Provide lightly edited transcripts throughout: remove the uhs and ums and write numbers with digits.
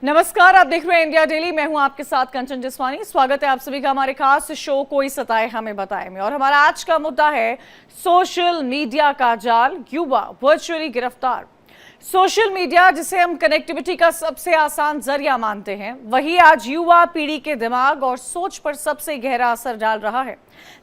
नमस्कार, आप देख रहे हैं इंडिया डेली। मैं हूं आपके साथ कंचन जसवानी। स्वागत है आप सभी का हमारे खास शो कोई सताए हमें बताए में। और हमारा आज का मुद्दा है सोशल मीडिया का जाल, युवा वर्चुअली गिरफ्तार। सोशल मीडिया, जिसे हम कनेक्टिविटी का सबसे आसान जरिया मानते हैं, वही आज युवा पीढ़ी के दिमाग और सोच पर सबसे गहरा असर डाल रहा है।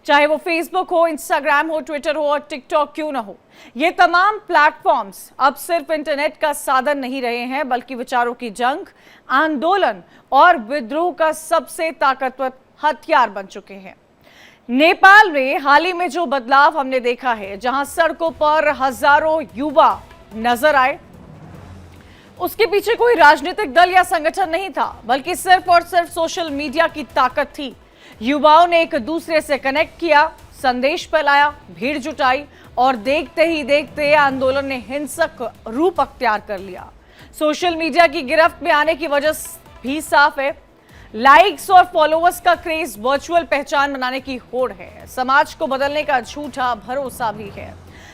चाहे वो फेसबुक हो, इंस्टाग्राम हो, ट्विटर हो और टिकटॉक क्यों ना हो, ये तमाम प्लेटफॉर्म्स अब सिर्फ इंटरनेट का साधन नहीं रहे हैं, बल्कि विचारों की जंग, आंदोलन और विद्रोह का सबसे ताकतवर हथियार बन चुके हैं। नेपाल में हाल ही में जो बदलाव हमने देखा है, जहां सड़कों पर हजारों युवा नजर आए, उसके पीछे कोई राजनीतिक दल या संगठन नहीं था, बल्कि सिर्फ और सिर्फ सोशल मीडिया की ताकत थी। युवाओं ने एक दूसरे से कनेक्ट किया, संदेश फैलाया, भीड़ जुटाई और देखते ही देखते आंदोलन ने हिंसक रूप अख्तियार कर लिया। सोशल मीडिया की गिरफ्त में आने की वजह भी साफ है। लाइक्स और फॉलोअर्स का क्रेज, वर्चुअल पहचान बनाने की होड़ है, समाज को बदलने का झूठा भरोसा भी है।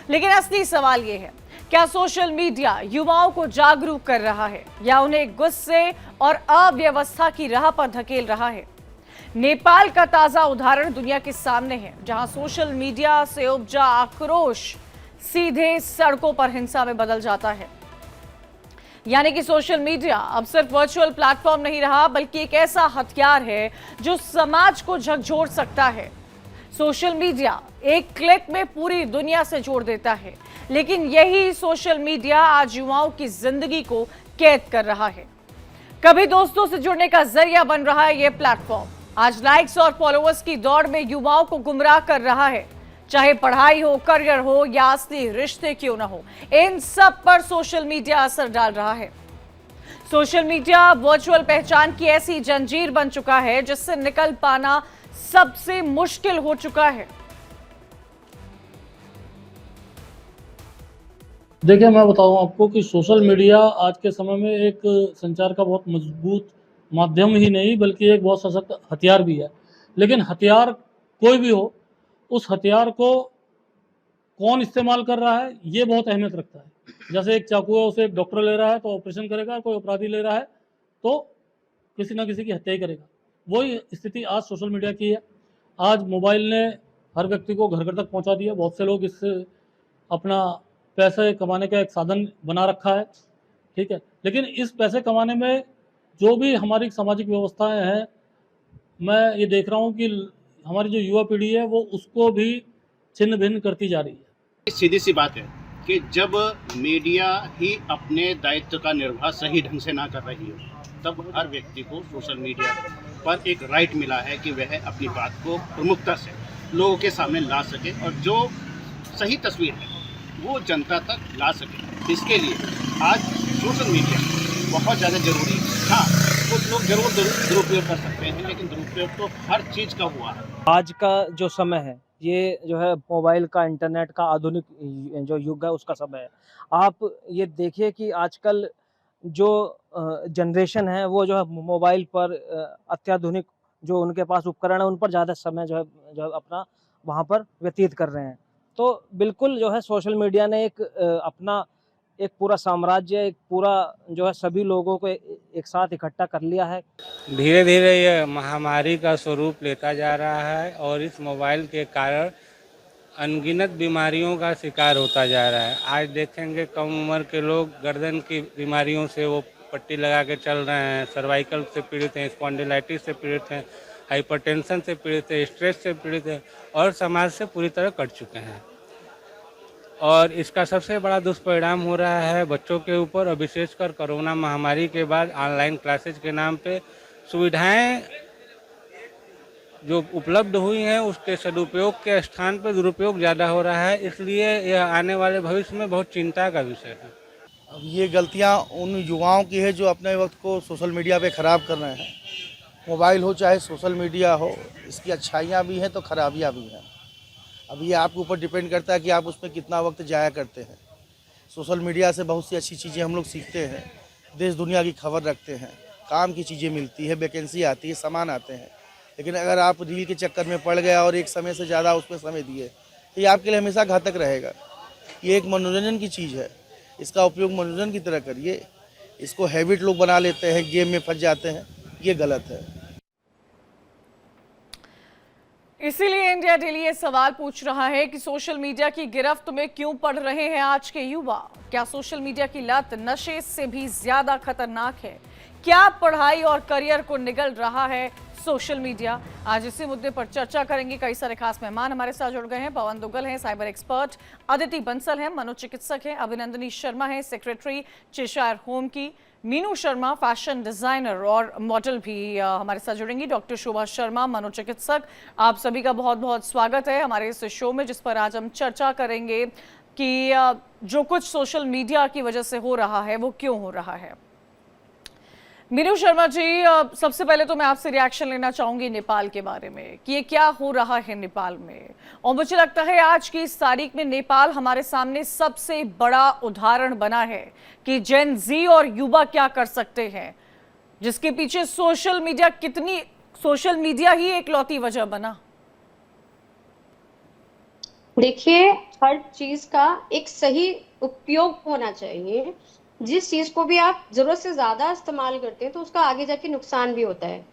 लेकिन असली सवाल यह है, क्या सोशल मीडिया युवाओं को जागरूक कर रहा है या उन्हें गुस्से और अव्यवस्था की राह पर धकेल रहा है? नेपाल का ताजा उदाहरण दुनिया के सामने है, जहां सोशल मीडिया से उपजा आक्रोश सीधे सड़कों पर हिंसा में बदल जाता है। यानी कि सोशल मीडिया अब सिर्फ वर्चुअल प्लेटफॉर्म नहीं रहा, बल्कि एक ऐसा हथियार है जो समाज को झकझोर सकता है। सोशल मीडिया एक क्लिक में पूरी दुनिया से जोड़ देता है, लेकिन यही सोशल मीडिया आज युवाओं की जिंदगी को कैद कर रहा है। कभी दोस्तों से जुड़ने का जरिया बन रहा है यह प्लेटफॉर्म, आज लाइक्स और फॉलोअर्स की दौड़ में युवाओं को गुमराह कर रहा है। चाहे पढ़ाई हो, करियर हो या असली रिश्ते क्यों ना हो, इन सब पर सोशल मीडिया असर डाल रहा है। सोशल मीडिया वर्चुअल पहचान की ऐसी जंजीर बन चुका है जिससे निकल पाना सबसे मुश्किल हो चुका है। देखिए, मैं बताऊं आपको कि सोशल मीडिया आज के समय में एक संचार का बहुत मजबूत माध्यम ही नहीं, बल्कि एक बहुत सशक्त हथियार भी है। लेकिन हथियार कोई भी हो, उस हथियार को कौन इस्तेमाल कर रहा है, ये बहुत अहमियत रखता है। जैसे एक चाकू है, उसे एक डॉक्टर ले रहा है तो ऑपरेशन करेगा, कोई अपराधी ले रहा है तो किसी ना किसी की हत्या ही करेगा। वही स्थिति आज सोशल मीडिया की है। आज मोबाइल ने हर व्यक्ति को घर घर तक पहुंचा दिया। बहुत से लोग इससे अपना पैसे कमाने का एक साधन बना रखा है, ठीक है। लेकिन इस पैसे कमाने में जो भी हमारी सामाजिक व्यवस्थाएं हैं, मैं ये देख रहा हूँ कि हमारी जो युवा पीढ़ी है वो उसको भी छिन्न भिन्न करती जा रही है। सीधी सी बात है कि जब मीडिया ही अपने दायित्व का निर्वाह सही ढंग से ना कर रही हो, तब हर व्यक्ति को सोशल मीडिया पर एक राइट मिला है कि वह अपनी बात को प्रमुखता से लोगों के सामने ला सके और जो सही तस्वीर है वो जनता तक ला सके। इसके लिए आज सोशल मीडिया बहुत ज़्यादा जरूरी है। हाँ, कुछ लोग जरूर दुरुपयोग कर सकते हैं, लेकिन दुरुपयोग तो हर चीज़ का हुआ है। आज का जो समय है, ये जो है मोबाइल का, इंटरनेट का आधुनिक जो युग है उसका समय है। आप ये देखिए कि आजकल जो जनरेशन है वो जो है मोबाइल पर अत्याधुनिक जो उनके पास उपकरण है उन पर ज़्यादा समय जो है अपना वहाँ पर व्यतीत कर रहे हैं। तो बिल्कुल जो है सोशल मीडिया ने अपना एक पूरा साम्राज्य, एक पूरा जो है सभी लोगों को एक साथ इकट्ठा कर लिया है। धीरे धीरे ये महामारी का स्वरूप लेता जा रहा है और इस मोबाइल के कारण अनगिनत बीमारियों का शिकार होता जा रहा है। आज देखेंगे कम उम्र के लोग गर्दन की बीमारियों से वो पट्टी लगा के चल रहे हैं, सर्वाइकल से पीड़ित हैं, स्पॉन्डिलाइटिस से पीड़ित हैं, हाइपरटेंशन से पीड़ित है, स्ट्रेस से पीड़ित है और समाज से पूरी तरह कट चुके हैं। और इसका सबसे बड़ा दुष्परिणाम हो रहा है बच्चों के ऊपर, और विशेषकर कोरोना महामारी के बाद ऑनलाइन क्लासेज के नाम पे सुविधाएं जो उपलब्ध हुई हैं उसके सदुपयोग के स्थान पर दुरुपयोग ज़्यादा हो रहा है। इसलिए यह आने वाले भविष्य में बहुत चिंता का विषय है। अब ये गलतियां उन युवाओं की है जो अपने वक्त को सोशल मीडिया पे ख़राब कर रहे हैं। मोबाइल हो चाहे सोशल मीडिया हो, इसकी अच्छाइयाँ भी हैं तो खराबियाँ भी हैं। अब ये आपके ऊपर डिपेंड करता है कि आप उसमें कितना वक्त जाया करते हैं। सोशल मीडिया से बहुत सी अच्छी चीज़ें हम लोग सीखते हैं, देश दुनिया की खबर रखते हैं, काम की चीज़ें मिलती है, वैकेंसी आती है, सामान आते हैं। लेकिन अगर आप रील के चक्कर में पड़ गया और एक समय से ज़्यादा उसमें समय दिए तो ये आपके लिए हमेशा घातक रहेगा। ये एक मनोरंजन की चीज़ है, इसका उपयोग मनोरंजन की तरह करिए। इसको हैबिट लोग बना लेते हैं, गेम में फंस जाते हैं, ये गलत है। इसीलिए इंडिया डेली ये सवाल पूछ रहा है कि सोशल मीडिया की गिरफ्त में क्यों पड़ रहे हैं आज के युवा। क्या सोशल मीडिया की लत नशे से भी ज्यादा खतरनाक है? क्या पढ़ाई और करियर को निगल रहा है सोशल मीडिया? आज इसी मुद्दे पर चर्चा करेंगे। कई सारे खास मेहमान हमारे साथ जुड़ गए हैं। पवन दुग्गल हैं, साइबर एक्सपर्ट, अदिति बंसल हैं, मनोचिकित्सक हैं, अभिनंदनी शर्मा हैं, सेक्रेटरी चेशायर होम की, मीनू शर्मा फैशन डिजाइनर और मॉडल भी हमारे साथ जुड़ेंगी, डॉक्टर शोभा शर्मा मनोचिकित्सक। आप सभी का बहुत बहुत स्वागत है हमारे इस शो में, जिस पर आज हम चर्चा करेंगे कि जो कुछ सोशल मीडिया की वजह से हो रहा है वो क्यों हो रहा है। मीनू शर्मा जी, सबसे पहले तो मैं आपसे रिएक्शन लेना चाहूंगी नेपाल के बारे में कि ये क्या हो रहा है नेपाल में। और मुझे लगता है आज की इस तारीख में नेपाल हमारे सामने सबसे बड़ा उदाहरण बना है कि जेन जी और युवा क्या कर सकते हैं, जिसके पीछे सोशल मीडिया ही एकलौती वजह बना। देखिए, हर चीज का एक सही उपयोग होना चाहिए। जिस चीज को भी आप जरूरत से ज्यादा इस्तेमाल करते हैं तो उसका आगे जाके नुकसान भी होता है।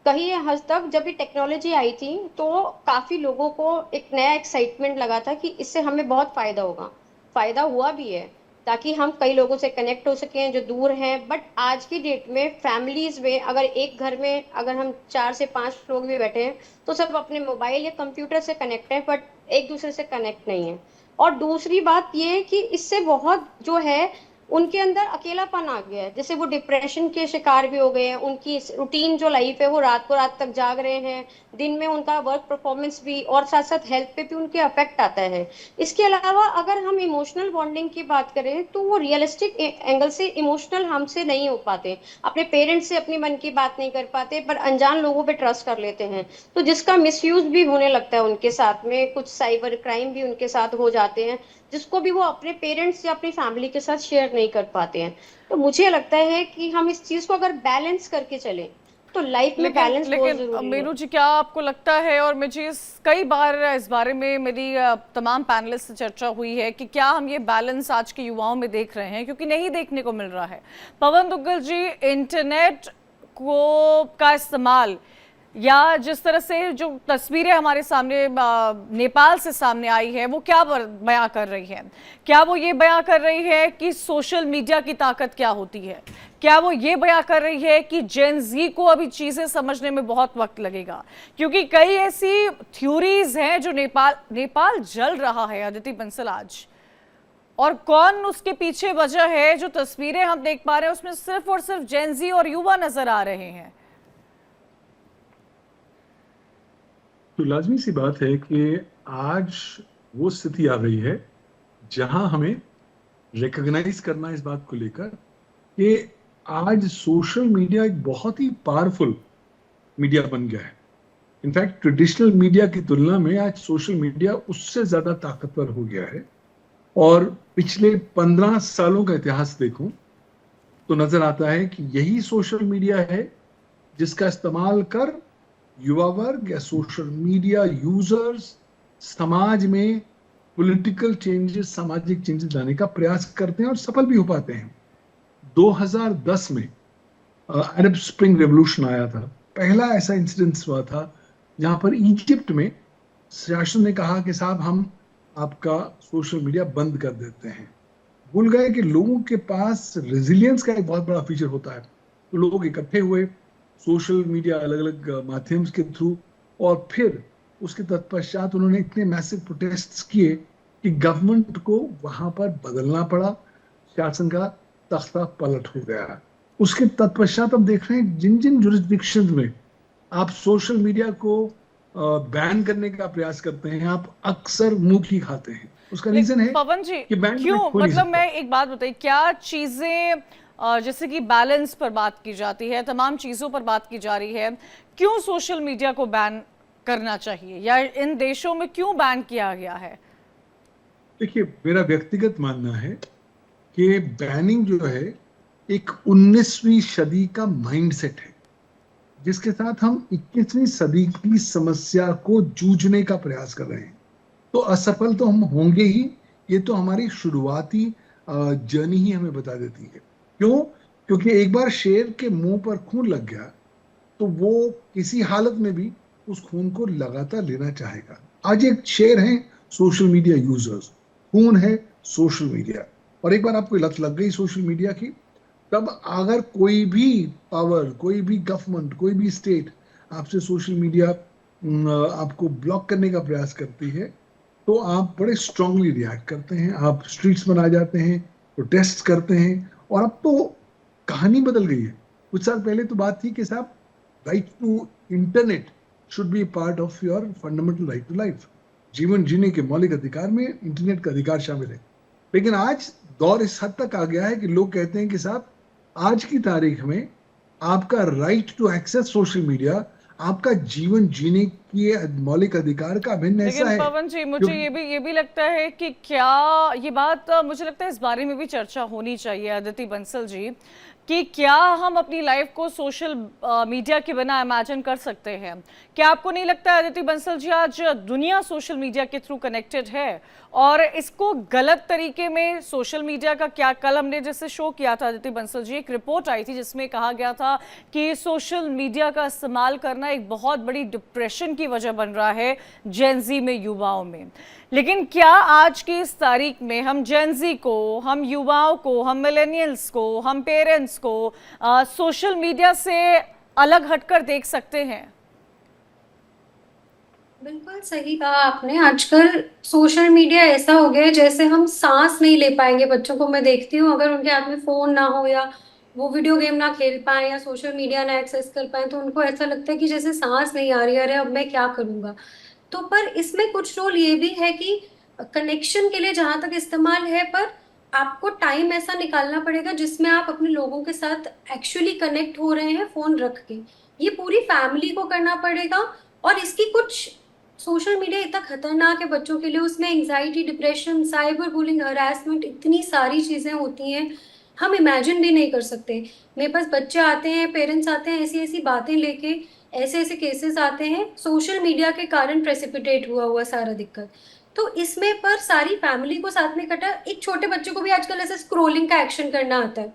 कहीं हद तक जब ये टेक्नोलॉजी आई थी तो काफी लोगों को एक नया एक्साइटमेंट लगा था कि इससे हमें बहुत फायदा होगा। फायदा हुआ भी है, ताकि हम कई लोगों से कनेक्ट हो सकें जो दूर हैं। बट आज की डेट में फैमिलीज में अगर एक घर में अगर हम 4 से 5 लोग भी बैठे हैं तो सब अपने मोबाइल या कंप्यूटर से कनेक्ट हैं, बट एक दूसरे से कनेक्ट नहीं है। और दूसरी बात ये कि इससे बहुत जो है उनके अंदर अकेलापन आ गया है। जैसे वो डिप्रेशन के शिकार भी हो गए हैं। उनकी रूटीन जो लाइफ है वो रात को रात तक जाग रहे हैं, दिन में उनका वर्क परफॉर्मेंस भी और साथ साथ हेल्थ पे भी उनके अफेक्ट आता है। इसके अलावा अगर हम इमोशनल बॉन्डिंग की बात करें तो वो रियलिस्टिक एंगल से इमोशनल हमसे नहीं हो पाते। अपने पेरेंट्स से अपनी मन की बात नहीं कर पाते, पर अनजान लोगों पे ट्रस्ट कर लेते हैं, तो जिसका मिसयूज भी होने लगता है उनके साथ में। कुछ साइबर क्राइम भी उनके साथ हो जाते हैं, जिसको भी वो अपने पेरेंट्स या अपनी फैमिली के साथ शेयर नहीं कर पाते हैं। तो मुझे लगता है कि हम इस चीज को अगर बैलेंस करके चलें तो लाइफ में बैलेंस बहुत जरूरी है। मीनू जी, क्या आपको लगता है, और मुझे कई बार इस बारे में मेरी तमाम पैनलिस्ट से चर्चा हुई है कि क्या हम ये बैलेंस आज के युवाओं में देख रहे हैं, क्योंकि नहीं देखने को मिल रहा है। पवन दुग्गल जी, इंटरनेट का इस्तेमाल या जिस तरह से जो तस्वीरें हमारे सामने नेपाल से सामने आई है वो क्या बयां कर रही है? क्या वो ये बयां कर रही है कि सोशल मीडिया की ताकत क्या होती है? क्या वो ये बयां कर रही है कि जेन जी को अभी चीजें समझने में बहुत वक्त लगेगा? क्योंकि कई ऐसी थ्योरीज हैं जो नेपाल जल रहा है अदिति बंसल आज, और कौन उसके पीछे वजह है? जो तस्वीरें हम देख पा रहे हैं उसमें सिर्फ और सिर्फ जेन जी और युवा नजर आ रहे हैं। तो लाजमी सी बात है कि आज वो स्थिति आ गई है जहां हमें रिकॉग्नाइज करना इस बात को लेकर कि आज सोशल मीडिया एक बहुत ही पावरफुल मीडिया बन गया है। इनफैक्ट ट्रेडिशनल मीडिया की तुलना में आज सोशल मीडिया उससे ज़्यादा ताकतवर हो गया है। और पिछले 15 सालों का इतिहास देखूं तो नज़र आता है कि यही सोशल मीडिया है जिसका इस्तेमाल कर युवा वर्ग या सोशल मीडिया यूजर्स समाज में पॉलिटिकल चेंजेस, सामाजिक चेंजेस लाने का प्रयास करते हैं और सफल भी हो पाते हैं। 2010 में अरब स्प्रिंग रेवोल्यूशन आया था। पहला ऐसा इंसिडेंस हुआ था जहां पर इजिप्ट में शासन ने कहा कि साहब हम आपका सोशल मीडिया बंद कर देते हैं। भूल गए कि लोगों के पास रेजिलियंस का एक बहुत बड़ा फीचर होता है। तो लोग इकट्ठे हुए सोशल मीडिया अलग अलग माध्यम के थ्रू, और फिर उसके तत्पश्चात उन्होंने इतने मैसिव प्रोटेस्ट्स किए कि गवर्नमेंट को वहां पर बदलना पड़ा, शासन का तख्ता पलट हो गया। उसके तत्पश्चात हम देख रहे हैं जिन जिन जुरिस्डिक्शन में आप सोशल मीडिया को बैन करने का प्रयास करते हैं, आप अक्सर मुंह ही खाते हैं। उसका रीजन है पवन जी, कि बैन क्यों? मतलब मैं एक बात बताइए, क्या चीजें जैसे कि बैलेंस पर बात की जाती है, तमाम चीजों पर बात की जा रही है, क्यों सोशल मीडिया को बैन करना चाहिए या इन देशों में क्यों बैन किया गया है? देखिए, मेरा व्यक्तिगत मानना है कि बैनिंग जो है एक 19वीं सदी का माइंडसेट है जिसके साथ हम 21वीं सदी की समस्या को जूझने का प्रयास कर रहे हैं। तो असफल तो हम होंगे ही, ये तो हमारी शुरुआती जर्नी ही हमें बता देती है। क्यों? क्योंकि एक बार शेर के मुंह पर खून लग गया तो वो किसी हालत में भी उस खून को लगातार लेना चाहेगा। आज एक शेर है सोशल मीडिया यूजर्स, खून है सोशल मीडिया। और एक बार आपको लत लग गई सोशल मीडिया की, तब अगर कोई भी पावर, कोई भी गवर्नमेंट, कोई भी स्टेट आपसे सोशल मीडिया आपको ब्लॉक करने का प्रयास करती है तो आप बड़े स्ट्रांगली रिएक्ट करते हैं, आप स्ट्रीट्स में आ जाते हैं, प्रोटेस्ट करते हैं। और अब तो कहानी बदल गई है। कुछ साल पहले तो बात थी कि साहब right to internet should be part of your fundamental right to life. जीवन जीने के मौलिक अधिकार में इंटरनेट का अधिकार शामिल है। लेकिन आज दौर इस हद तक आ गया है कि लोग कहते हैं कि साहब आज की तारीख में आपका right to access social media आपका जीवन जीने की मौलिक अधिकार का अभिन्न हिस्सा लेकिन है। पवन जी, मुझे ये भी लगता है कि क्या ये बात, मुझे लगता है इस बारे में भी चर्चा होनी चाहिए अदिति बंसल जी, कि क्या हम अपनी लाइफ को सोशल मीडिया के बिना इमेजिन कर सकते हैं? क्या आपको नहीं लगता अदिति बंसल जी, आज दुनिया सोशल मीडिया के थ्रू कनेक्टेड है और इसको गलत तरीके में सोशल मीडिया का, क्या कल हमने जैसे शो किया था अदिति बंसल जी, एक रिपोर्ट आई थी जिसमें कहा गया था कि सोशल मीडिया का इस्तेमाल करना एक बहुत बड़ी डिप्रेशन की वजह बन रहा है जेनजी में, युवाओं में। लेकिन क्या आज की इस तारीख में हम जेनजी को, हम युवाओं को, हम मिलेनियल्स को, हम पेरेंट्स को सोशल मीडिया से अलग हटकर देख सकते हैं? बिल्कुल सही कहा आपने। आजकल सोशल मीडिया ऐसा हो गया है जैसे हम सांस नहीं ले पाएंगे। बच्चों को मैं देखती हूँ, अगर उनके हाथ में फोन ना हो या वो वीडियो गेम ना खेल पाए या सोशल मीडिया ना एक्सेस कर पाए तो उनको ऐसा लगता है कि जैसे सांस नहीं आ रही है, अरे अब मैं क्या करूंगा। तो पर इसमें कुछ रोल ये भी है कि कनेक्शन के लिए जहां तक इस्तेमाल है, पर आपको टाइम ऐसा निकालना पड़ेगा जिसमें आप अपने लोगों के साथ एक्चुअली कनेक्ट हो रहे हैं फोन रख के। ये पूरी फैमिली को करना पड़ेगा। और इसकी कुछ, सोशल मीडिया इतना खतरनाक है बच्चों के लिए, उसमें anxiety, depression, cyber bullying, harassment, इतनी सारी चीजें होती हैं हम इमेजिन भी नहीं कर सकते। मेरे पास बच्चे आते हैं, पेरेंट्स आते हैं, ऐसी ऐसी बातें लेके, ऐसे ऐसे केसेस आते हैं सोशल मीडिया के कारण प्रेसिपिटेट हुआ सारा दिक्कत। तो इसमें पर सारी फैमिली को साथ में इकट्ठा, एक छोटे बच्चे को भी आजकल ऐसे स्क्रोलिंग का एक्शन करना आता है।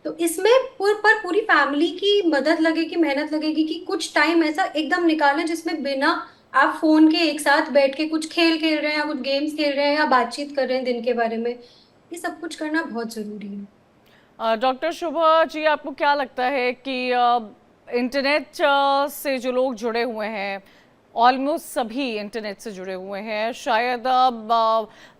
तो इसमें पर पूरी फैमिली की मदद लगेगी, मेहनत लगेगी कि कुछ टाइम ऐसा एकदम निकालें जिसमें बिना आप फोन के एक साथ बैठ के कुछ खेल रहे हैं या कुछ गेम्स खेल रहे हैं या बातचीत कर रहे हैं दिन के बारे में। ये सब कुछ करना बहुत जरूरी है। डॉक्टर शुभा जी, आपको क्या लगता है कि इंटरनेट से जो लोग जुड़े हुए हैं, ऑलमोस्ट सभी इंटरनेट से जुड़े हुए हैं, शायद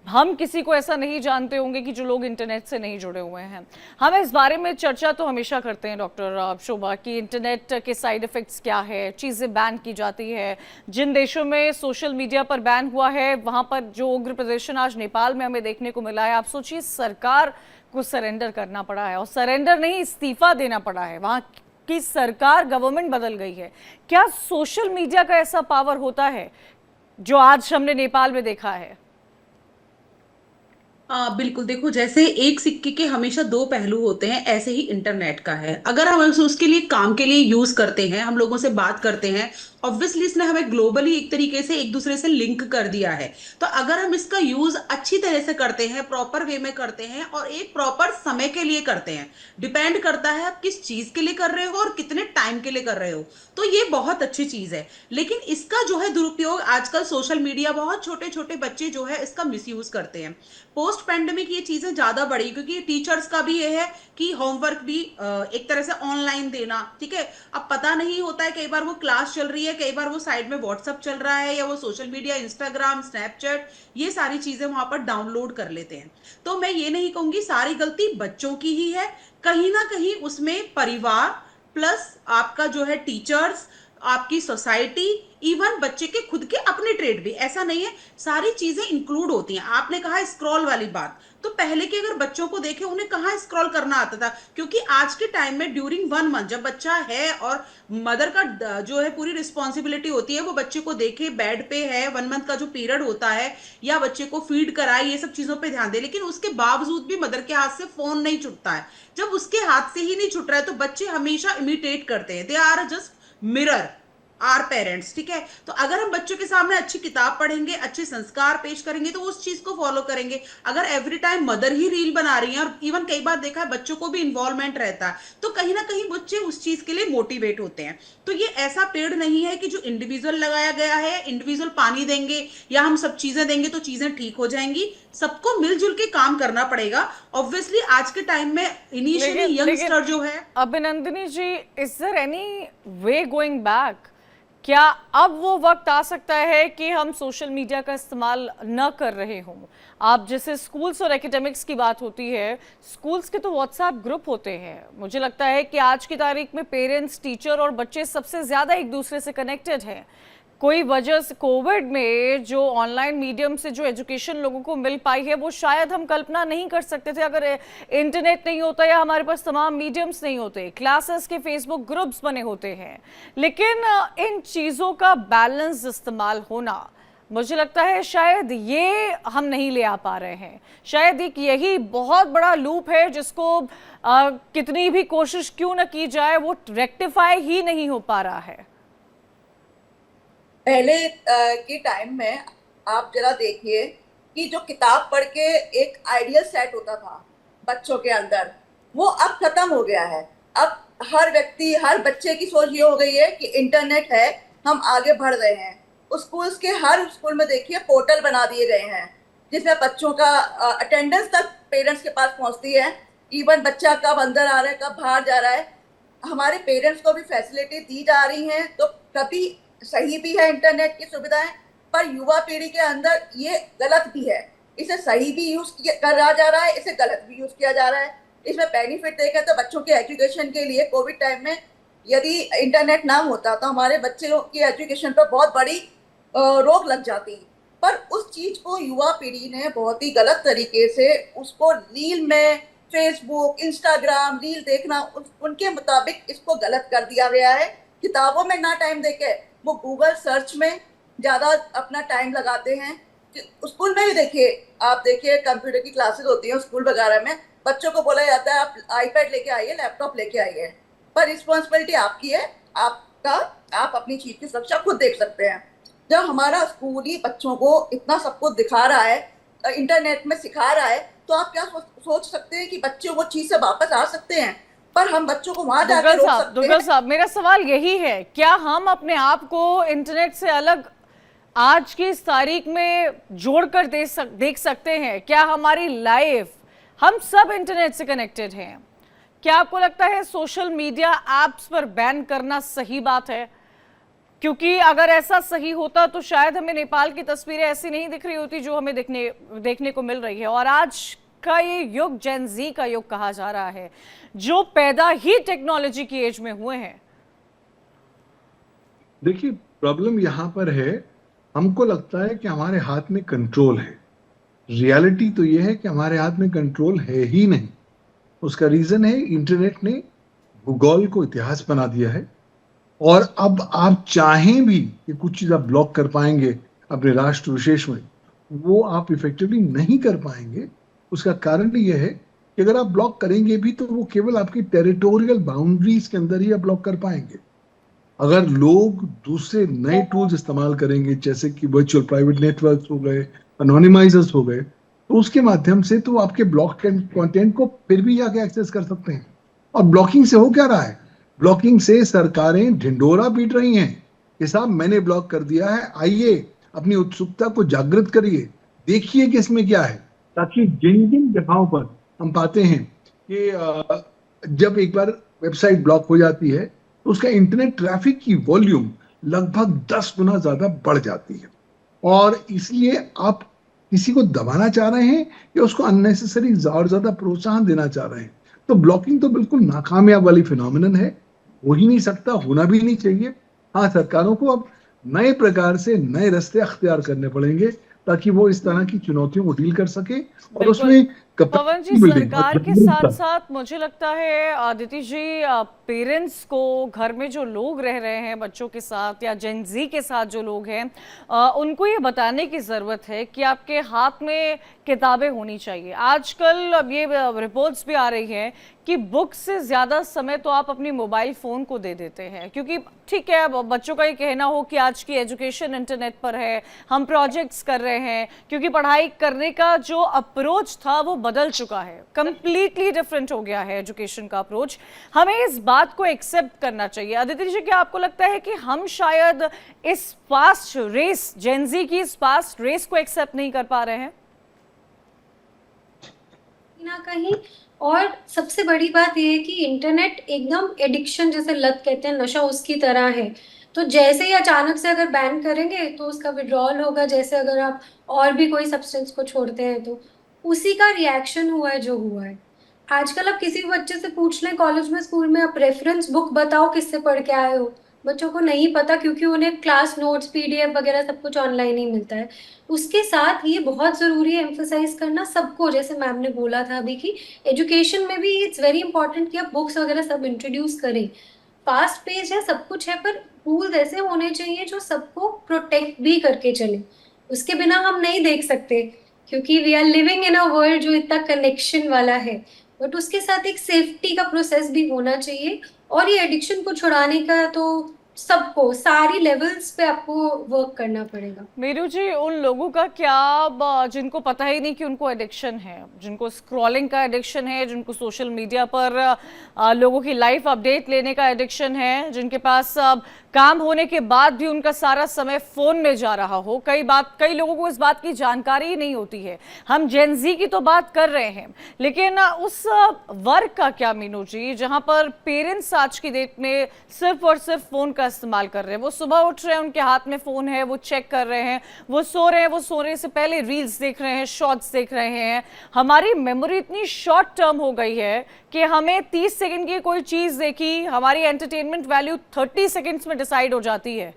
हम किसी को ऐसा नहीं जानते होंगे कि जो लोग इंटरनेट से नहीं जुड़े हुए हैं। हम इस बारे में चर्चा तो हमेशा करते हैं डॉक्टर शोभा, कि इंटरनेट के साइड इफ़ेक्ट्स क्या है, चीज़ें बैन की जाती है। जिन देशों में सोशल मीडिया पर बैन हुआ है वहाँ पर जो उग्र प्रदर्शन आज नेपाल में हमें देखने को मिला है, आप सोचिए सरकार को सरेंडर करना पड़ा है, और सरेंडर नहीं, इस्तीफा देना पड़ा है। वहाँ की सरकार, गवर्नमेंट बदल गई है। क्या सोशल मीडिया का ऐसा पावर होता है जो आज हमने नेपाल में देखा है? बिल्कुल। देखो, जैसे एक सिक्के के हमेशा दो पहलू होते हैं, ऐसे ही इंटरनेट का है। अगर हम उसके लिए काम के लिए यूज करते हैं, हम लोगों से बात करते हैं, ऑब्वियसली इसने हमें ग्लोबली एक तरीके से एक दूसरे से लिंक कर दिया है। तो अगर हम इसका यूज अच्छी तरह से करते हैं, प्रॉपर वे में करते हैं और एक प्रॉपर समय के लिए करते हैं, डिपेंड करता है आप किस चीज के लिए कर रहे हो और कितने टाइम के लिए कर रहे हो, तो ये बहुत अच्छी चीज है। लेकिन इसका जो है दुरुपयोग आजकल सोशल मीडिया, बहुत छोटे छोटे बच्चे जो है इसका मिसयूज करते हैं। पोस्ट पैंडेमिक ये चीजें ज्यादा बढ़ी, क्योंकि टीचर्स का भी ये है कि होमवर्क भी एक तरह से ऑनलाइन देना, ठीक है। अब पता नहीं होता है, कई बार वो क्लास चल रही है, कई बार वो साइड में व्हाट्सएप चल रहा है, या वो सोशल मीडिया, इंस्टाग्राम, स्नैपचैट, ये सारी चीजें वहां पर डाउनलोड कर लेते हैं। तो मैं ये नहीं कहूंगी सारी गलती बच्चों की ही है, कहीं ना कहीं उसमें परिवार प्लस आपका जो है टीचर्स, आपकी सोसाइटी, इवन बच्चे के खुद के अपने ट्रेड भी, ऐसा नहीं है, सारी चीजें इंक्लूड होती हैं। आपने कहा स्क्रॉल वाली बात, तो पहले के अगर बच्चों को देखें, उन्हें कहाँ स्क्रॉल करना आता था, क्योंकि आज के टाइम में ड्यूरिंग 1 मंथ जब बच्चा है और मदर का जो है पूरी रिस्पॉन्सिबिलिटी होती है, वो बच्चे को देखे, बेड पे है, 1 मंथ का जो पीरियड होता है, या बच्चे को फीड कराए, ये सब चीजों पे ध्यान दे। लेकिन उसके बावजूद भी मदर के हाथ से फोन नहीं छूटता है। जब उसके हाथ से ही नहीं छूट रहा है तो बच्चे हमेशा इमिटेट करते हैं, they are just mirror, our parents, ठीक है। तो अगर हम बच्चों के सामने अच्छी किताब पढ़ेंगे, अच्छे संस्कार पेश करेंगे, तो वो उस चीज को फॉलो करेंगे। अगर एवरी टाइम मदर ही रील बना रही है, और इवन कई बार देखा है बच्चों को भी इन्वॉल्वमेंट रहता है, तो कहीं ना कहीं बच्चे उस चीज के लिए मोटिवेट होते हैं। तो ये ऐसा पेड़ नहीं है कि जो इंडिविजुअल लगाया गया है, इंडिविजुअल पानी देंगे या हम सब चीजें देंगे तो चीजें ठीक हो जाएंगी। सबको मिलजुल के काम करना पड़ेगा। ऑब्वियसली आज के टाइम में इनिशियली यंगस्टर जो है। Abhinandini ji, is there any way going back? क्या अब वो वक्त आ सकता है कि हम सोशल मीडिया का इस्तेमाल न कर रहे हों? आप जैसे स्कूल्स और एकेडमिक्स की बात होती है, स्कूल्स के तो व्हाट्सएप ग्रुप होते हैं। मुझे लगता है कि आज की तारीख में पेरेंट्स, टीचर और बच्चे सबसे ज़्यादा एक दूसरे से कनेक्टेड हैं। कोई वजह से कोविड में जो ऑनलाइन मीडियम से जो एजुकेशन लोगों को मिल पाई है, वो शायद हम कल्पना नहीं कर सकते थे अगर इंटरनेट नहीं होता या हमारे पास तमाम मीडियम्स नहीं होते, क्लासेस के फेसबुक ग्रुप्स बने होते हैं। लेकिन इन चीज़ों का बैलेंस इस्तेमाल होना, मुझे लगता है शायद ये हम नहीं ले आ पा रहे हैं। शायद एक यही बहुत बड़ा लूप है जिसको कितनी भी कोशिश क्यों न की जाए, वो रेक्टिफाई ही नहीं हो पा रहा है। पहले के टाइम में आप जरा देखिए कि जो किताब पढ़ के एक आइडियल सेट होता था बच्चों के अंदर, वो अब खत्म हो गया है। अब हर व्यक्ति, हर बच्चे की सोच ये हो गई है कि इंटरनेट है, हम आगे बढ़ रहे हैं। स्कूल्स के हर स्कूल में देखिए पोर्टल बना दिए गए हैं जिसमें बच्चों का अटेंडेंस तक पेरेंट्स के पास पहुंचती है। इवन बच्चा कब अंदर आ रहा है, कब बाहर जा रहा है, हमारे पेरेंट्स को भी फैसिलिटी दी जा रही हैं। तो कभी सही भी है इंटरनेट की सुविधाएं, पर युवा पीढ़ी के अंदर ये गलत भी है। इसे सही भी यूज करा जा रहा है, इसे गलत भी यूज किया जा रहा है। इसमें बेनिफिट देखें तो बच्चों के एजुकेशन के लिए कोविड टाइम में यदि इंटरनेट ना होता तो हमारे बच्चों की एजुकेशन पर बहुत बड़ी रोक लग जाती। पर उस चीज को युवा पीढ़ी ने बहुत ही गलत तरीके से उसको रील में, फेसबुक, इंस्टाग्राम रील देखना, उनके मुताबिक इसको गलत कर दिया गया है। किताबों में ना टाइम देके वो गूगल सर्च में ज्यादा अपना टाइम लगाते हैं। स्कूल में भी देखिए, आप देखिए कंप्यूटर की क्लासेस होती हैं स्कूल वगैरह में, बच्चों को बोला जाता है आप आईपैड लेके आइए, लैपटॉप लेके आइए, पर रिस्पॉन्सिबिलिटी आपकी है, आप अपनी चीज की सुरक्षा खुद देख सकते हैं। जब हमारा स्कूल ही बच्चों को इतना सब कुछ दिखा रहा है, इंटरनेट में सिखा रहा है, तो आप क्या सोच सकते हैं कि बच्चे वो चीज से वापस आ सकते हैं? पर हम बच्चों को वहां जाकर रोक सकते हैं। दुग्गल साहब, मेरा सवाल यही है, क्या हम अपने आप को इंटरनेट से अलग आज की इस तारीख में जोड़कर देख सकते हैं? क्या हमारी लाइफ, हम सब इंटरनेट से कनेक्टेड हैं? क्या आपको लगता है सोशल मीडिया एप्स पर बैन करना सही बात है? क्योंकि अगर ऐसा सही होता तो शायद हमें नेपाल की तस्वीरें ऐसी नहीं दिख रही होती जो हमें देखने को मिल रही है। और आज का ये युग जेन जी का युग कहा जा रहा है, जो पैदा ही टेक्नोलॉजी की एज में हुए हैं। देखिए, प्रॉब्लम यहाँ पर है, हमको लगता है कि हमारे हाथ में कंट्रोल है। रियलिटी तो ये है कि हमारे हाथ में कंट्रोल है ही नहीं। उसका रीजन है इंटरनेट ने भूगोल को इतिहास बना दिया है, और अब आप चाहें भी कि कुछ चीज आप ब्लॉक कर पाएंगे अपने राष्ट्र विशेष में, वो आप इफेक्टिवली नहीं कर पाएंगे। उसका कारण ये है कि अगर आप ब्लॉक करेंगे भी तो वो केवल आपकी टेरिटोरियल बाउंड्रीज के अंदर ही आप ब्लॉक कर पाएंगे। अगर लोग दूसरे नए टूल्स इस्तेमाल करेंगे, जैसे कि वर्चुअल प्राइवेट नेटवर्क हो गए, एनोनिमाइजर्स हो गए, तो उसके माध्यम से तो आपके ब्लॉक कंटेंट को फिर भी आगे एक्सेस कर सकते हैं। और ब्लॉकिंग से हो क्या रहा है? ब्लॉकिंग से सरकारें ढिंडोरा पीट रही हैं कि साहब मैंने ब्लॉक कर दिया है, आइए अपनी उत्सुकता को जागृत करिए, देखिए कि इसमें क्या है। ताकि जिन जिन जगहों पर हम पाते हैं कि जब एक बार वेबसाइट ब्लॉक हो जाती है तो उसका इंटरनेट ट्रैफिक की वॉल्यूम लगभग 10 गुना ज्यादा बढ़ जाती है, और इसलिए आप किसी को दबाना चाह रहे हैं या उसको अननेसेसरी और ज्यादा प्रोत्साहन देना चाह रहे हैं। तो ब्लॉकिंग तो बिल्कुल नाकामयाब वाली फिनोमिनन है, हो ही नहीं सकता, होना भी नहीं चाहिए। हाँ, सरकारों को अब नए प्रकार से नए रास्ते अख्तियार करने पड़ेंगे ताकि वो इस तरह की चुनौतियों को डील कर सके, और उसमें पवन जी, मिल रही है। सरकार के साथ साथ मुझे लगता है आदिति जी, पेरेंट्स को घर में जो लोग रह रहे हैं बच्चों के साथ या जेन जी के साथ जो लोग हैं, उनको ये बताने की ज़रूरत है कि आपके हाथ में किताबें होनी चाहिए। आजकल अब ये रिपोर्ट्स भी आ रही हैं कि बुक से ज़्यादा समय तो आप अपनी मोबाइल फ़ोन को दे देते हैं, क्योंकि ठीक है अब बच्चों का ये कहना हो कि आज की एजुकेशन इंटरनेट पर है, हम प्रोजेक्ट्स कर रहे हैं, क्योंकि पढ़ाई करने का जो अप्रोच था वो बदल चुका है, कंप्लीटली डिफरेंट हो गया है एजुकेशन का अप्रोच। हमें इस बात को एक्सेप्ट करना चाहिए। अदिति जी, क्या आपको लगता है कि हम शायद इस फास्ट रेस, जेन जी की इस फास्ट रेस को एक्सेप्ट नहीं कर पा रहे हैं? ना कहीं। और सबसे बड़ी बात यह है कि इंटरनेट एकदम एडिक्शन, जैसे लत कहते हैं, नशा उसकी तरह है। तो जैसे ही अचानक से अगर बैन करेंगे तो उसका विड्रॉल होगा, जैसे अगर आप और भी कोई सब्सटेंस को छोड़ते हैं तो उसी का रिएक्शन हुआ है जो हुआ है। आजकल आप किसी भी बच्चे से पूछ लें कॉलेज में, स्कूल में, आप रेफरेंस बुक बताओ किससे पढ़ के आए हो, बच्चों को नहीं पता, क्योंकि उन्हें क्लास नोट्स, पीडीएफ वगैरह सब कुछ ऑनलाइन ही मिलता है। उसके साथ ये बहुत ज़रूरी है एम्फोसाइज करना सबको, जैसे मैम ने बोला था अभी कि एजुकेशन में भी इट्स वेरी इंपॉर्टेंट कि आप बुक्स वगैरह सब इंट्रोड्यूस करें। फास्ट पेज है, सब कुछ है, पर रूल्स ऐसे होने चाहिए जो सबको प्रोटेक्ट भी करके चले। उसके बिना हम नहीं देख सकते, क्योंकि we are living in a world जो इतना कनेक्शन वाला है, बट उसके साथ एक सेफ्टी का प्रोसेस भी होना चाहिए। और ये एडिक्शन को छुड़ाने का तो सबको सारी लेवल्स पे आपको वर्क करना पड़ेगा। मीरू जी, उन लोगों का क्या जिनको पता ही नहीं कि उनको एडिक्शन है, जिनको स्क्रॉलिंग का एडिक्शन है, जिनको सोशल मीडिया पर लोगों की लाइफ अपडेट लेने का एडिक्शन है, जिनके पास काम होने के बाद भी उनका सारा समय फोन में जा रहा हो, कई लोगों को इस बात की जानकारी ही नहीं होती है। हम जेन जी की तो बात कर रहे हैं, लेकिन उस वर्ग का क्या मीनू जी, जहां पर पेरेंट्स आज की डेट में सिर्फ और सिर्फ फोन का इस्तेमाल कर रहे हैं। वो सुबह उठ रहे हैं, उनके हाथ में फोन है, वो चेक कर रहे हैं, वो सो रहे हैं, वो सोने से पहले रील्स देख रहे हैं, शॉर्ट्स देख रहे हैं। हमारी मेमोरी इतनी शॉर्ट टर्म हो गई है कि हमें 30 सेकंड की कोई चीज देखी, हमारी एंटरटेनमेंट वैल्यू 30 सेकंड्स में डिसाइड हो जाती है।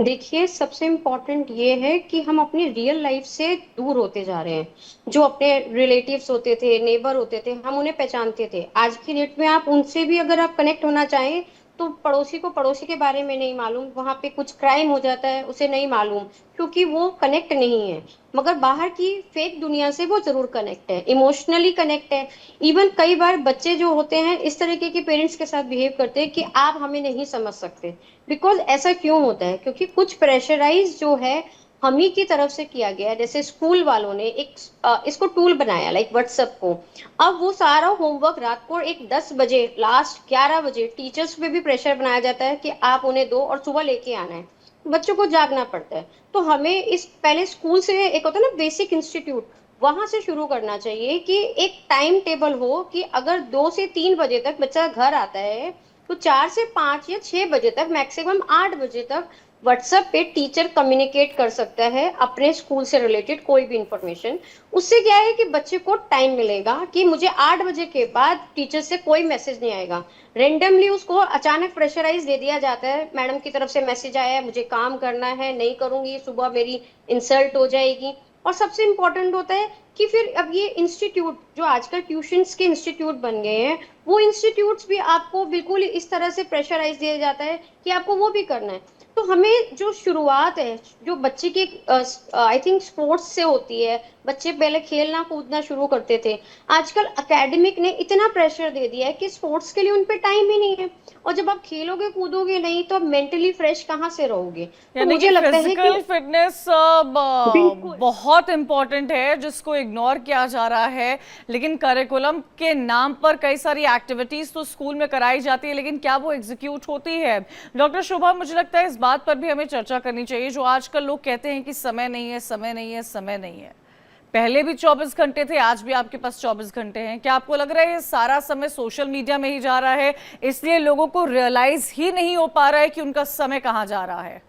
देखिए, सबसे इम्पोर्टेंट ये है कि हम अपनी रियल लाइफ से दूर होते जा रहे हैं। जो अपने रिलेटिव्स होते थे, नेबर होते थे, हम उन्हें पहचानते थे। आज की डेट में आप उनसे भी अगर आप कनेक्ट होना चाहें तो पड़ोसी को पड़ोसी के बारे में नहीं मालूम, वहां पे कुछ क्राइम हो जाता है उसे नहीं मालूम, क्योंकि वो कनेक्ट नहीं है। मगर बाहर की फेक दुनिया से वो जरूर कनेक्ट है, इमोशनली कनेक्ट है। इवन कई बार बच्चे जो होते हैं इस तरीके के पेरेंट्स के साथ बिहेव करते हैं कि आप हमें नहीं समझ सकते। बिकॉज ऐसा क्यों होता है? क्योंकि कुछ प्रेशराइज जो है हम ही की तरफ से किया गया है। जैसे स्कूल वालों ने एक इसको टूल बनाया, लाइक व्हाट्सएप को। अब वो सारा होमवर्क रात को 10 बजे, लास्ट 11 बजे टीचर्स पे भी प्रेशर बनाया जाता है कि आप उन्हें दो और सुबह लेके आना है। बच्चों को जागना पड़ता है। तो हमें इस पहले स्कूल से, एक होता है ना बेसिक इंस्टीट्यूट, वहां से शुरू करना चाहिए कि एक टाइम टेबल हो कि अगर 2 से 3 बजे तक बच्चा घर आता है तो 4 से 5 या 6 बजे तक, मैक्सिमम 8 बजे तक व्हाट्सएप पे टीचर कम्युनिकेट कर सकता है अपने स्कूल से रिलेटेड कोई भी इंफॉर्मेशन। उससे क्या है कि बच्चे को टाइम मिलेगा कि मुझे 8 बजे के बाद टीचर से कोई मैसेज नहीं आएगा। रेंडमली उसको अचानक प्रेशराइज दे दिया जाता है, मैडम की तरफ से मैसेज आया है, मुझे काम करना है, नहीं करूंगी सुबह मेरी इंसल्ट हो जाएगी। और सबसे इम्पोर्टेंट होता है कि फिर अब ये इंस्टीट्यूट जो आजकल ट्यूशंस के इंस्टीट्यूट बन गए हैं, वो इंस्टीट्यूट्स भी आपको बिल्कुल इस तरह से प्रेशराइज दिया जाता है कि आपको वो भी करना है। तो हमें जो शुरुआत है, जो बच्चे की आई थिंक स्पोर्ट्स से होती है, बच्चे पहले खेलना कूदना शुरू करते थे। आजकल एकेडमिक ने इतना प्रेशर दे दिया है कि स्पोर्ट्स के लिए उन पे टाइम ही नहीं है। और जब आप खेलोगे कूदोगे नहीं तो आप मेंटली फ्रेश कहाँ से रहोगे? तो मुझे लगता है फिजिकल कि फिटनेस बहुत इंपॉर्टेंट है, जिसको इग्नोर किया जा रहा है। लेकिन करिकुलम के नाम पर कई सारी एक्टिविटीज तो स्कूल में कराई जाती है, लेकिन क्या वो एग्जीक्यूट होती है? डॉक्टर शोभा, मुझे लगता है इस बात पर भी हमें चर्चा करनी चाहिए। जो आजकल लोग कहते हैं कि समय नहीं है, समय नहीं है, समय नहीं है। पहले भी 24 घंटे थे, आज भी आपके पास 24 घंटे हैं। क्या आपको लग रहा है ये सारा समय सोशल मीडिया में ही जा रहा है, इसलिए लोगों को रियलाइज ही नहीं हो पा रहा है कि उनका समय कहाँ जा रहा है?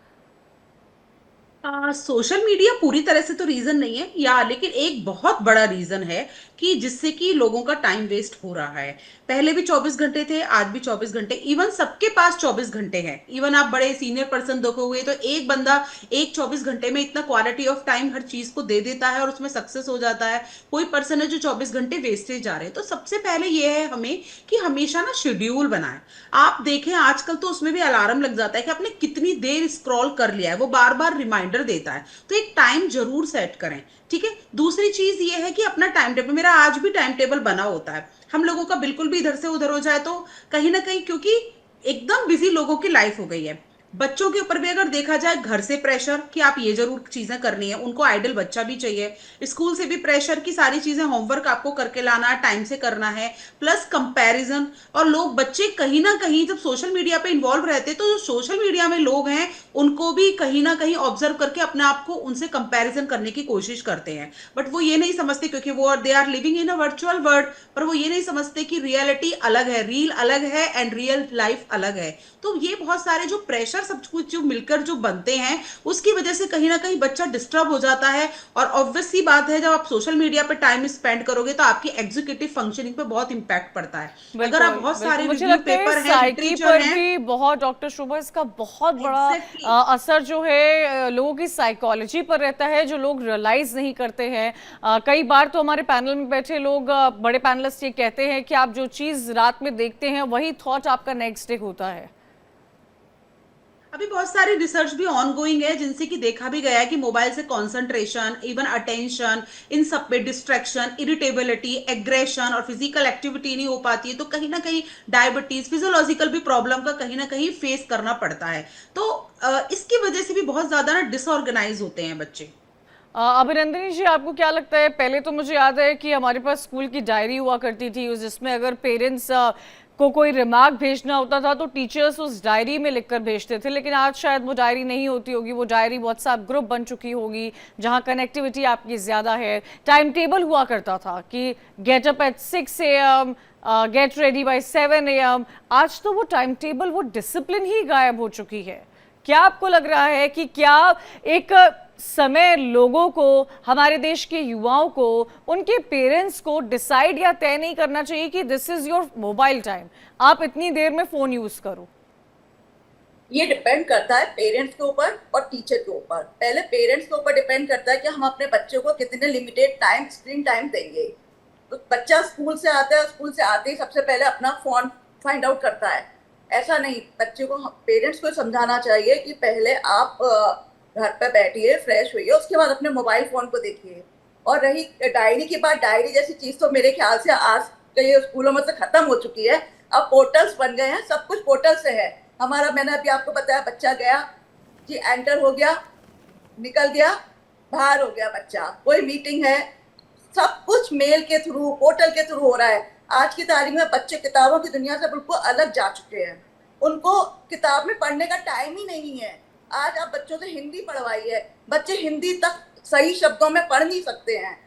सोशल मीडिया पूरी तरह से तो रीजन नहीं है या, लेकिन एक बहुत बड़ा रीजन है कि जिससे कि लोगों का टाइम वेस्ट हो रहा है। पहले भी 24 घंटे थे, आज भी 24 घंटे, इवन सबके पास 24 घंटे हैं। इवन आप बड़े सीनियर पर्सन देखोगे तो एक बंदा एक 24 घंटे में इतना क्वालिटी ऑफ टाइम हर चीज को दे देता है और उसमें सक्सेस हो जाता है। कोई पर्सन है जो 24 घंटे वेस्टेज जा रहे हैं। तो सबसे पहले ये है हमें कि हमेशा ना शेड्यूल बनाएं। आप देखें आजकल तो उसमें भी अलार्म लग जाता है कि आपने कितनी देर स्क्रॉल कर लिया है, वो बार बार रिमाइंडर देता है। तो एक टाइम जरूर सेट करें, ठीक है। दूसरी चीज ये है कि अपना टाइम टेबल, मेरा आज भी टाइम टेबल बना होता है। हम लोगों का बिल्कुल भी इधर से उधर हो जाए तो कहीं ना कहीं, क्योंकि एकदम बिजी लोगों की लाइफ हो गई है। बच्चों के ऊपर भी अगर देखा जाए, घर से प्रेशर कि आप ये जरूर चीजें करनी है, उनको आइडल बच्चा भी चाहिए। स्कूल से भी प्रेशर की सारी चीजें, होमवर्क आपको करके लाना है, टाइम से करना है, प्लस कंपैरिजन। और लोग, बच्चे कहीं ना कहीं जब सोशल मीडिया पे इन्वॉल्व रहते हैं तो जो सोशल मीडिया में लोग हैं उनको भी कहीं ना कहीं ऑब्जर्व करके अपने आप को उनसे कंपैरिजन करने की कोशिश करते हैं। बट वो ये नहीं समझते, क्योंकि वो they are living in a virtual world, पर वो ये नहीं समझते कि रियलिटी अलग है, रील अलग है एंड रियल लाइफ अलग है। तो ये बहुत सारे जो प्रेशर सब कुछ जो मिलकर जो बनते हैं, उसकी वजह से कहीं ना कहीं बच्चा डिस्टर्ब हो जाता है। और ऑब्वियस सी बात है, जब आप सोशल मीडिया पे टाइम स्पेंड करोगे तो आपकी एग्जीक्यूटिव फंक्शनिंग पे बहुत इंपैक्ट पड़ता है। अगर आप बिल्कुल बहुत सारे बिल्कुल, मुझे रिव्यू लगता है पेपर हैं, साइकी लिटरेचर पर हैं, भी बहुत, डॉक्टर शोभा, इसका बहुत बड़ा एग्जैक्टली असर जो है लोगों की साइकोलॉजी पर रहता है, जो लोग रियलाइज नहीं करते हैं। कई बार तो हमारे पैनल में बैठे लोग, बड़े पैनलिस्ट, ये कहते हैं कि आप जो चीज रात में देखते हैं वही थॉट आपका नेक्स्ट डे होता है। अभी बहुत सारी रिसर्च भी ऑन गोइंग है जिनसे कि देखा भी गया है कि मोबाइल से कंसंट्रेशन, इवन अटेंशन, इन सब पे डिस्ट्रैक्शन, इरिटेबिलिटी, एग्रेशन और फिजिकल एक्टिविटी नहीं हो पाती है। तो कहीं ना कहीं डायबिटीज, फिजियोलॉजिकल भी प्रॉब्लम का कहीं ना कहीं फेस करना पड़ता है। तो इसकी वजह से भी बहुत ज्यादा ना डिसऑर्गेनाइज होते हैं बच्चे। अभिनंदनी जी, आपको क्या लगता है? पहले तो मुझे याद है कि हमारे पास स्कूल की डायरी हुआ करती थी, जिसमें अगर पेरेंट्स को कोई रिमार्क भेजना होता था तो टीचर्स उस डायरी में लिखकर भेजते थे। लेकिन आज शायद वो डायरी नहीं होती होगी, वो डायरी व्हाट्सएप ग्रुप बन चुकी होगी, जहां कनेक्टिविटी आपकी ज़्यादा है। टाइम टेबल हुआ करता था कि get up at 6 AM, get ready bye 7 AM। आज तो वो टाइम टेबल, वो डिसिप्लिन ही गायब हो चुकी है। क्या आपको लग रहा है कि क्या एक समय लोगों को, हमारे देश के युवाओं को, उनके पेरेंट्स को डिसाइड या तय नहीं करना चाहिए कि this is your mobile time, आप इतनी देर में फोन यूज करो? ये डिपेंड करता है पेरेंट्स के ऊपर और टीचर के ऊपर। पहले पेरेंट्स के ऊपर डिपेंड करता है कि हम अपने बच्चों को कितने लिमिटेड टाइम, स्क्रीन टाइम देंगे। तो बच्चा स्कूल से आता है, स्कूल से आते ही सबसे पहले अपना फोन फाइंड आउट करता है। ऐसा नहीं, बच्चे को, पेरेंट्स को समझाना चाहिए कि पहले आप घर पे बैठिए, फ्रेश होइए, उसके बाद अपने मोबाइल फोन को देखिए। और रही डायरी की बात, डायरी जैसी चीज तो मेरे ख्याल से आज के स्कूलों में से खत्म हो चुकी है। अब पोर्टल्स बन गए हैं, सब कुछ पोर्टल से है। हमारा, मैंने अभी आपको बताया, बच्चा गया जी, एंटर हो गया, निकल गया, बाहर हो गया बच्चा, कोई मीटिंग है, सब कुछ मेल के थ्रू, पोर्टल के थ्रू हो रहा है। आज की तारीख में बच्चे किताबों की दुनिया से बिल्कुल अलग जा चुके हैं। उनको किताब में पढ़ने का टाइम ही नहीं है। आज आप बच्चों से हिंदी पढ़वाइए, बच्चे हिंदी तक सही शब्दों में पढ़ नहीं सकते हैं।